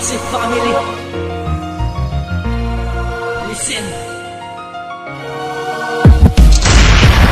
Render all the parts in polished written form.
Massive family, listen.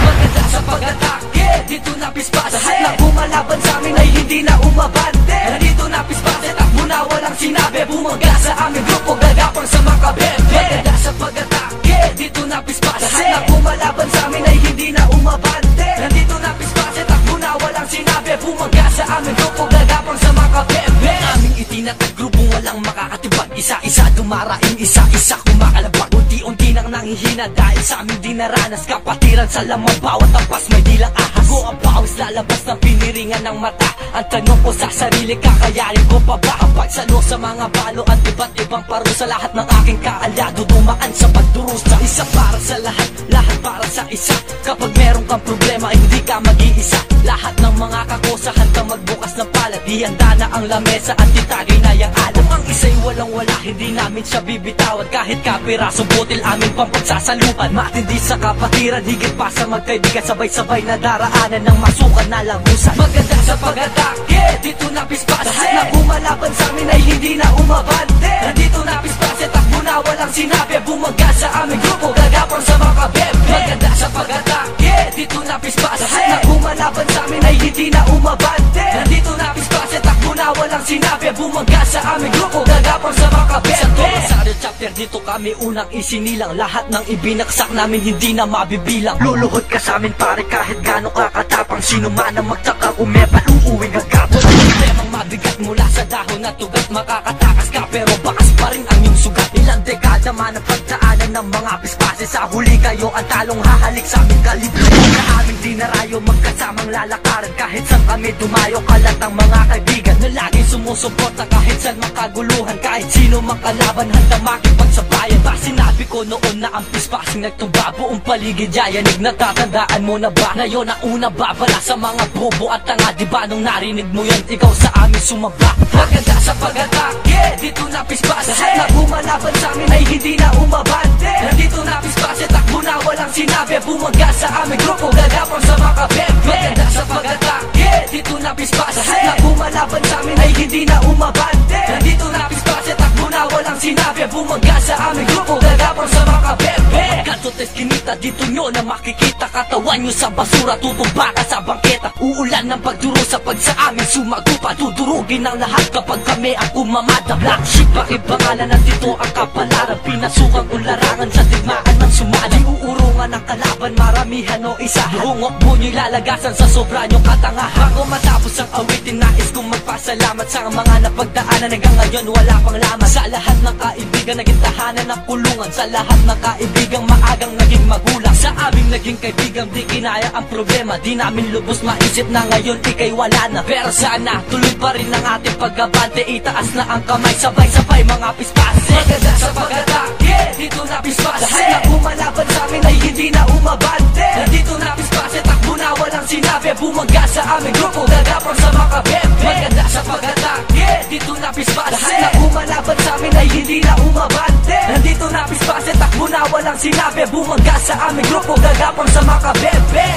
Maganda sa pag-atake, dito napispas. Lahat na bumalaban sa amin ay hindi na umabante. Nandito napispas, takbo na walang sinabi. Bumaga sa aming grupo, gagapang sa mga bebe. Maganda sa pag-atake, dito napispas. Lahat na bumalaban sa amin ay hindi na umabante. Nandito napispas, takbo na walang sinabi. Bumaga sa aming grupo, gagapang sa mga bebe. Aming itinatag grupo, walang makakatibag. Isa-isa dumaraing, isa-isa kumakalabag. Unti-unti nang nanghihina dahil sa aming dinaranas. Kapatiran sa lamang bawat ampas may dilang ahas. Go ang pawis lalabas ng piniringan ng mata. Ang tanong ko sa sarili, kakayanin ko pa ba ang pagsalo sa mga balo at iba't ibang parusa? Lahat ng aking kaalyado dumaan sa pagdurusa. Isa para sa lahat, lahat para sa isa. Kapag meron kang problema ay hindi ka mag-iisa. Lahat ng mga kakosa handang magbukas ng palad. Ihanda na ang lamesa at itagay na yung alam. Ang isa'y walang-wala, hindi namin siya bibitawad. Kahit kapiraso butil amin pang pagsasalupan. Matindi sa kapatiran, higit pa sa magkaibigan. Sabay-sabay na daraanan ng masukan na lagusan. Maganda sa pag-atake, dito napispas. Lahat na bumalaban sa amin ay hindi na umabante. Nandito napispas, takbo na walang sinabi. Bumaga sa aming grupo, gagapang sa mga bebe. Maganda sa pag-atake, dito napispas. Lahat na bumalaban sa amin ay hindi na umabante. Nandito napispas, takbo na walang sinabi. Bumaga sa aming grupo, gagapang sa mga bebe. Sa Rosario chapter, dito kami unang isinilang. Lahat ng ibinaksak namin hindi na mabibilang. Luluhod ka sa amin pare kahit gano'ng kakatapang. Sino man ang magtaka umepal, uuwing agapon. Problemang mabigat mula sa dahon na tugat. Makakatakas ka pero bakas pa rin ang iyong sugat. Ilang dekada man ang pagdaanan ng mga pispase. Sa huli kayo ang talong hahalik sa aming kalibre. Na aming dinarayo magkasamang lalakaran. Kahit saan kami dumayo, kalat ang mga kaibigan na laging sumusuporta kahit saan makaguluhan. Kahit sino makalaban, handa makipagsabayan. Ba sinabi ko noon na ang pispasing nagtumba. Buong paligid yayanig, natatandaan mo na ba? Ngayon ang una babala sa mga bobo at tanga. Diba nung narinig mo yan, ikaw sa amin sumaba. Maganda sa pag-atake, dito napispas. Lahat na bumalaban sa amin ay hindi na umabante. Nandito napispas, takbo na walang sinabi. Bumaga sa aming grupo, gagapang sa mga bebe. Maganda sa pag-atake, dito napispas. Lahat na bumalaban sa amin ay hindi na umabante. Nandito napispas, takbo na walang sinabi. Bumaga sa aming grupo, gagapang sa mga bebe. Kantot eskinita, dito nyo na makikita. Katawan nyo sa basura, tutumba ka sa bangketa. Uulan ng pagdurusa pag sa amin sumagupa. Dudurugin ang lahat kapag kami ang kumamada. Black sheep, pakipangalan nandito ang kapalaran. Pinasukan kong larangan sa digmaan man sumali. Uurungan ang kalaban, maramihan o isa. Hungok mo nyo'y lalagasan sa sobra nyong katangahan. Bago matapos ang awitin, nais kong magpasalamat sa mga napagdaanan. Hanggang ngayon wala pang laman. Sa lahat ng kaibigan naging tahanan ng kulungan. Sa lahat ng kaibigang maagang naging magulang. Sa aming naging kaibigan di kinaya ang problema. Di namin lubos maisip na ngayon ikay wala na. Pero sana tuloy pa rin ang ating pag-abante. Itaas na ang kamay, sabay-sabay mga pispase. Maganda sa pag-atake, dito napispas. Lahat na bumalaban sa amin ay hindi na umabante. Nandito napispase, takbo na walang sinabi. Bumaga sa aming grupo, gagapang sa mga bebe. Maganda sa pag-atake, dito napispas. Lahat na bumalaban sa amin ay hindi na umabante. Nandito napispase, takbo na walang sinabi. Bumaga sa aming grupo, gagapang sa mga bebe.